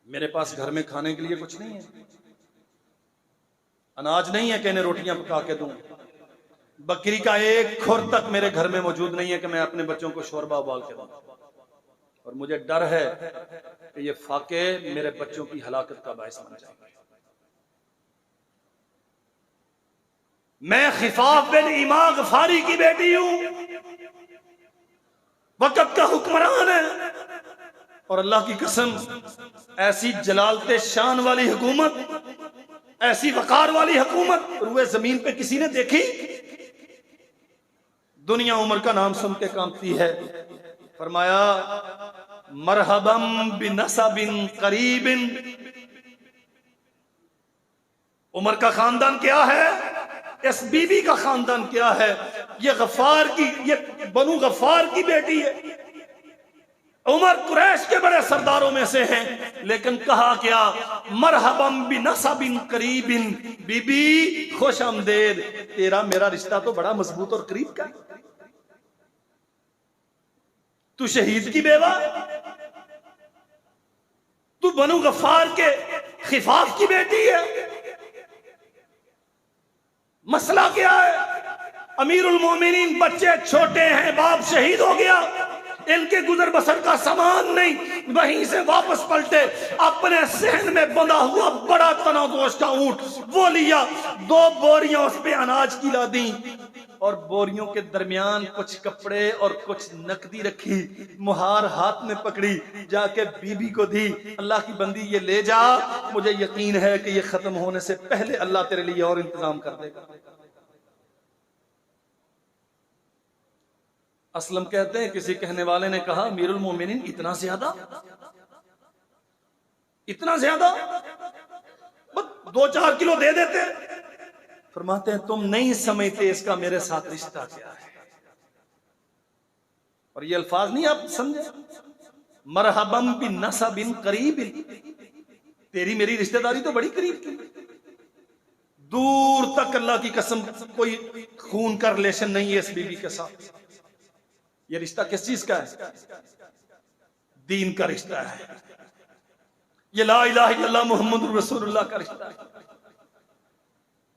मेरे पास घर में खाने के लिए कुछ नहीं है, अनाज नहीं है कि इन्हें रोटियां पका के दूं। बकरी का एक खुर तक मेरे घर में मौजूद नहीं है कि मैं अपने बच्चों को शोरबा उबाल के दूं। और मुझे डर है कि ये फाके मेरे बच्चों की हलाकत का बायस बन जाएगा। मैं खिफाफ बिन इमा गफारी की बेटी हूं, वक्त का हुक्मरान है, और अल्लाह की कसम ऐसी जलालते शान वाली हुकूमत, ऐसी वकार वाली हुकूमत रुए जमीन पे किसी ने देखी? दुनिया उमर का नाम सुन के कांपती है। फरमाया मरहबम बिनसबिन करीबिन। उमर का खानदान क्या है, इस बीबी का खानदान क्या है? ये गफार की, ये बनु गफार की बेटी है। उमर कुरैश के बड़े सरदारों में से हैं, लेकिन कहा क्या, मरहबम बिनसबिन करीबिन, बीबी खुश आमदेद, तेरा मेरा रिश्ता तो बड़ा मजबूत और करीब का। तू शहीद की बेवा, तू बनु गफार के खिफाफ की बेटी है। मसला क्या है? अमीरुल मोमिनीन, बच्चे छोटे हैं, बाप शहीद हो गया, इनके गुजर बसर का सामान नहीं, वहीं से वापस पलटे, अपने सहन में बंधा हुआ बड़ा तनादोष का ऊंट वो लिया, 2 बोरियां उस पे अनाज की ला दी, और बोरियों के दरमियान कुछ कपड़े और कुछ नकदी रखी, मुहार हाथ में पकड़ी, जाके बीबी को दी। अल्लाह की बंदी ये ले जा, मुझे यकीन है कि ये खत्म होने से पहले अल्लाह तेरे लिए और इंतजाम कर देगा। असलम कहते हैं, किसी कहने वाले ने कहा, अमीरुल मोमिनीन इतना ज्यादा, इतना ज्यादा, बस 2-4 किलो दे देते। फरमाते हैं तुम नहीं समझते इसका मेरे साथ रिश्ता क्या है। और ये अल्फाज नहीं आप समझे, मरहबम बिन नसबिन करीबिन, तेरी मेरी रिश्तेदारी तो बड़ी करीब की, दूर तक अल्लाह की कसम कोई खून का रिलेशन नहीं है इस बीबी के साथ। ये रिश्ता किस चीज का है? दीन का रिश्ता है। ये ला इलाहा इल्लल्लाह मुहम्मदुर रसूलुल्लाह का रिश्ता है।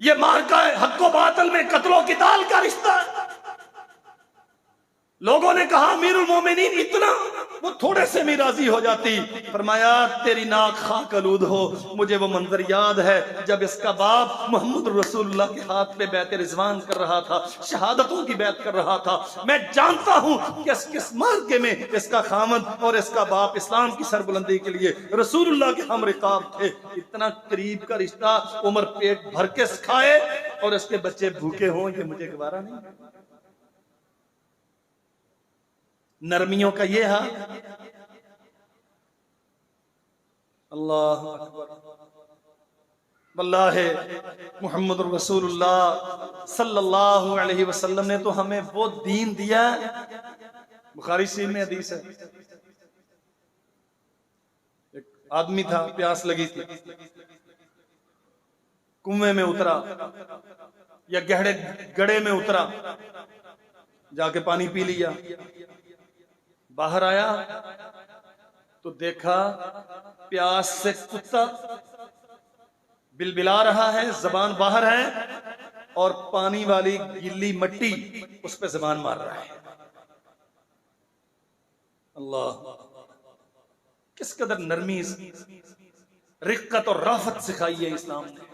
ये मार्का है हक्को बातल में कत्लो किताल का रिश्ता है। लोगों ने कहा अमीरुल मोमिनीन इतना, वो थोड़े से में राजी हो जाती। फरमाया तेरी नाक खाक आलूद हो, मुझे वो मंजर याद है जब इसका बाप मोहम्मद रसूलुल्लाह के हाथ पे बैत रिजवान कर रहा था, शहादतों की बैत कर रहा था। मैं जानता हूं कि किस मार्के में इसका खामद और इसका बाप इस्लाम की सरबुलंदी के लिए रसूलुल्लाह के हम रिकाब थे। इतना करीब का रिश्ता, उमर पेट भर के खाए और इसके बच्चे भूखे हों, ये मुझे गवारा नहीं। नरमियों का ये हाल। अल्लाह अकबर, वल्लाह मुहम्मद रसूलुल्लाह सल्लल्लाहु अलैहि वसल्लम ने तो हमें वो दीन दिया। बुखारी शरीफ में हदीस है, एक आदमी था, प्यास लगी थी, कुएं में उतरा या गहरे गड्ढे में उतरा, जाके पानी पी लिया। बाहर आया तो देखा प्यास से कुत्ता बिलबिला रहा है, जबान बाहर है, और पानी वाली गीली मट्टी उस पे जबान मार रहा है। अल्लाह, किस कदर नरमी, रिक्कत और राफत सिखाई है इस्लाम ने।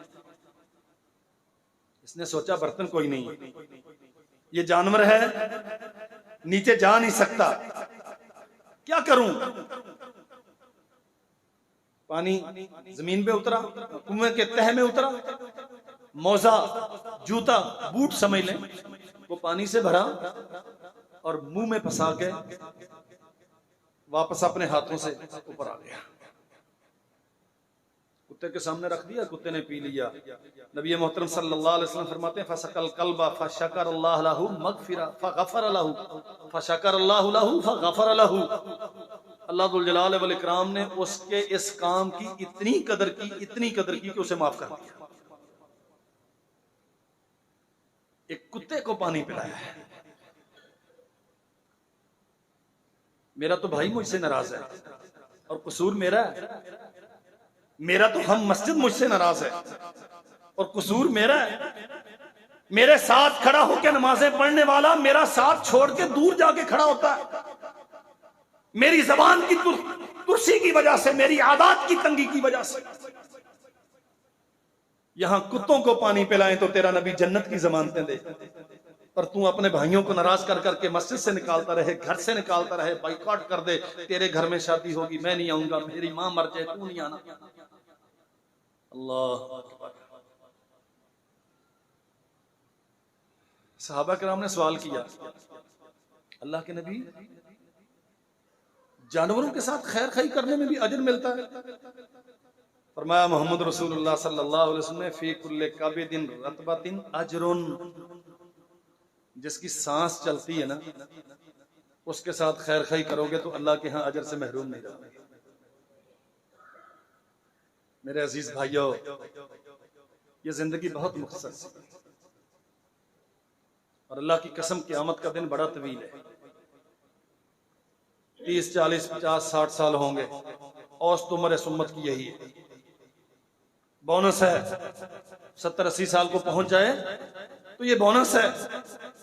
इसने सोचा बर्तन कोई नहीं, ये जानवर है, नीचे जा नहीं सकता, क्या करूं? पानी जमीन पे उतरा, कुएं के तह में उतरा, मौजा, जूता, बूट समझ लें, वो पानी से भरा और मुंह में फंसा के वापस अपने हाथों से ऊपर आ गया। कुत्ते के सामने रख दिया, कुत्ते ने पी लिया। नबी मोहतरम सल्लल्लाहु अलैहि वसल्लम फरमाते हैं फसकल कल्बा फशकर अल्लाह लहू मगफिरा फगफर लहू फशकर अल्लाह लहू फगफर लहू। अल्लाह दुल जलाल वल इकराम ने उसके इस काम की इतनी कदर की कि उसे माफ कर दिया। एक कुत्ते को पानी पिलाया है। मेरा तो भाई मुझसे नाराज है और कसूर मेरा है, मेरा तो हम मस्जिद मुझसे नाराज है और कसूर मेरा है। मेरे साथ खड़ा होकर नमाजें पढ़ने वाला मेरा साथ छोड़ के दूर जाके खड़ा होता है। मेरी जबान की तुरसी की वजह से, मेरी आदत की तंगी की वजह से। यहां कुत्तों को पानी पिलाएं तो तेरा नबी जन्नत की जमानतें दे, पर तू अपने भाइयों को नाराज कर करके मस्जिद से निकालता रहे, घर से निकालता रहे, बाइकआउट कर दे। तेरे घर में शादी होगी, मैं नहीं आऊंगा, मेरी मां मर जाए, तू नहीं आना। अल्लाह। सहाबा किराम ने सवाल किया, अल्लाह के नबी, जानवरों के साथ खैर खाई करने में भी अजर मिलता है? फरमाया मोहम्मद रसूलुल्लाह सल्लल्लाहु अलैहि वसल्लम ने, फी कुल्ले काबिदिन रतबतिन अजरुन, जिसकी सांस चलती है ना, उसके साथ खैर खाई करोगे तो अल्लाह के यहाँ अजर से महरूम नहीं रहोगे। मेरे अजीज भाइयों, ये जिंदगी बहुत मुख्तसर है और अल्लाह की कसम क़यामत का दिन बड़ा तवील है। 30, 40, 50, 60 साल होंगे, औसत उम्र सुम्मत की यही है। बोनस है 70, 80 साल को पहुंच जाए तो ये बोनस है।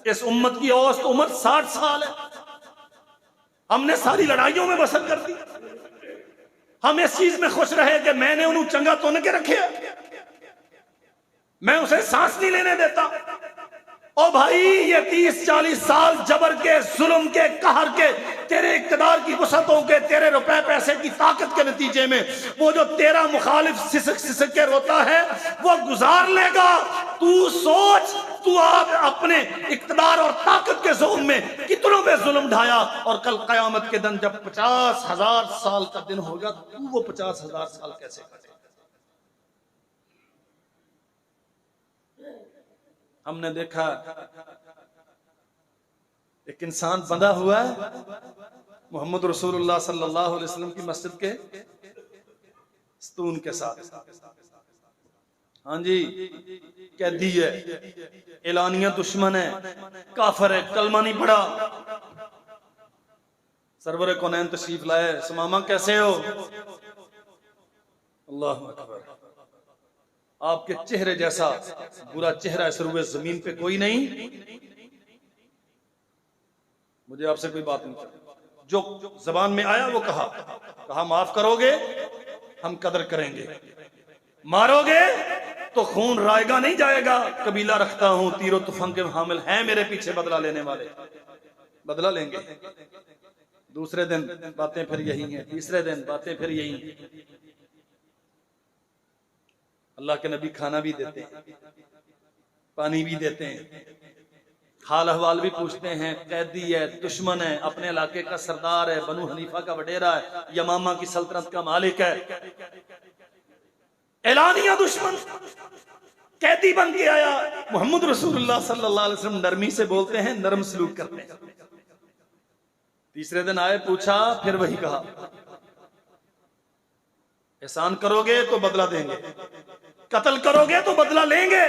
इस उम्मत की औसत उम्र 60 साल है। हमने सारी लड़ाइयों में बसर कर दी। हम इस चीज में खुश रहे कि मैंने उन्हें चंगा तोन के रखे, मैं उसे सांस नहीं लेने देता। ओ भाई, ये 30, 40 साल जबर के, जुल्म के, कहर के, तेरे इक्तदार की वसअतों के, तेरे रुपए पैसे की ताकत के नतीजे में वो जो तेरा मुखालिफ सिसक सिसक के रोता है वो गुजार लेगा। तू सोच, तू आप अपने इक्तदार और ताकत के जोन में कितनों पे जुल्म ढाया, और कल कयामत के दिन जब 50,000 साल का दिन होगा, तू वो 50,000 साल कैसे कटे? हमने देखा एक इंसान बंधा हुआ है मोहम्मद रसूलुल्लाह सल्लल्लाहु अलैहि वसल्लम की मस्जिद के स्तून के साथ। हाँ जी, कैदी है, एलानिया दुश्मन है, काफिर है, कलमा नहीं पढ़ा। सरवर कौनैन तशरीफ लाए, सुमामा कैसे हो? अल्लाह अकबर। आपके चेहरे जैसा बुरा चेहरा इस रुए जमीन पे कोई नहीं। मुझे आपसे कोई बात नहीं करनी, जो जबान में आया वो कहा माफ करोगे हम कदर करेंगे, मारोगे तो खून रायगा नहीं जाएगा। कबीला रखता हूं, तीरो तुफान के हामिल हैं मेरे पीछे बदला लेने वाले, बदला लेंगे। दूसरे दिन बातें फिर यही हैं, तीसरे दिन बातें फिर यही हैं। अल्लाह के नबी खाना भी देते हैं, पानी भी देते हैं, हाल अहवाल भी पूछते हैं। कैदी है, दुश्मन है, अपने इलाके का सरदार है, बनु हनीफा का वडेरा है, यमामा की सल्तनत का मालिक है, एलानिया दुश्मन, कैदी बन के आया। मोहम्मद रसूलुल्लाह सल्लल्लाहु अलैहि वसल्लम नरमी से बोलते हैं, नरम सलूक करते हैं। तीसरे दिन आए, पूछा, फिर वही कहा, एहसान करोगे तो बदला देंगे, कत्ल करोगे तो बदला लेंगे।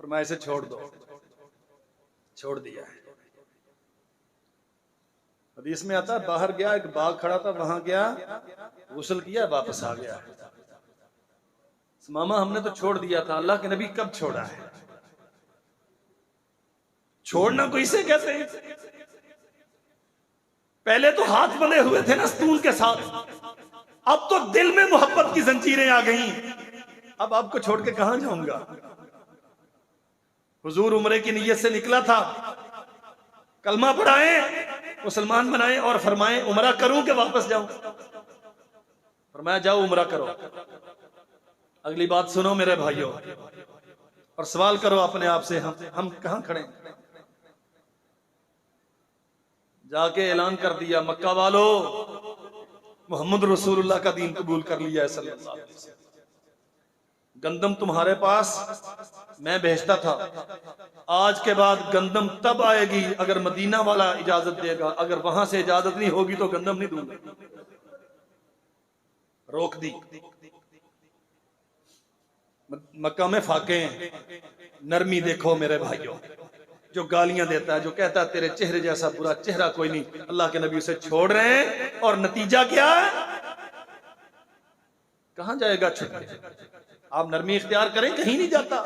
फरमाया इसे छोड़ दो, छोड़ दिया है। हदीस में आता है, बाहर गया, एक बाघ खड़ा था, वहां गया, गुस्ल किया, वापस आ गया। मामा हमने तो छोड़ दिया था। अल्लाह के नबी कब छोड़ा है? छोड़ना को इसे कहते हैं। पहले तो हाथ बंधे हुए थे ना स्तून के साथ, अब तो दिल में मोहब्बत की जंजीरें आ गई। अब आपको छोड़ के कहां जाऊंगा? हुजूर उम्रे की नीयत से निकला था, कलमा पढ़ाए, मुसलमान बनाए और फरमाए उम्रा करूं कि वापस जाऊं? फरमाया जाओ उम्रा करो। अगली बात सुनो मेरे भाइयों, और सवाल करो अपने आप से, हम कहां खड़े? जाके ऐलान कर दिया, मक्का वालों, मोहम्मद रसूलुल्लाह का दीन कबूल कर लिया है सल्लल्लाहु अलैहि वसल्लम। गंदम तुम्हारे पास मैं भेजता था, आज के बाद गंदम तब आएगी अगर मदीना वाला इजाजत देगा, अगर वहां से इजाजत नहीं होगी तो गंदम नहीं दूंगा। रोक दी। मक्का में फाके हैं, नरमी देखो मेरे भाइयों। जो गालियां देता है, जो कहता है तेरे चेहरे जैसा बुरा चेहरा कोई नहीं, अल्लाह के नबी उसे छोड़ रहे हैं, और नतीजा क्या है? कहां जाएगा छुप के? आप नरमी इख्तियार करें, कहीं नहीं जाता।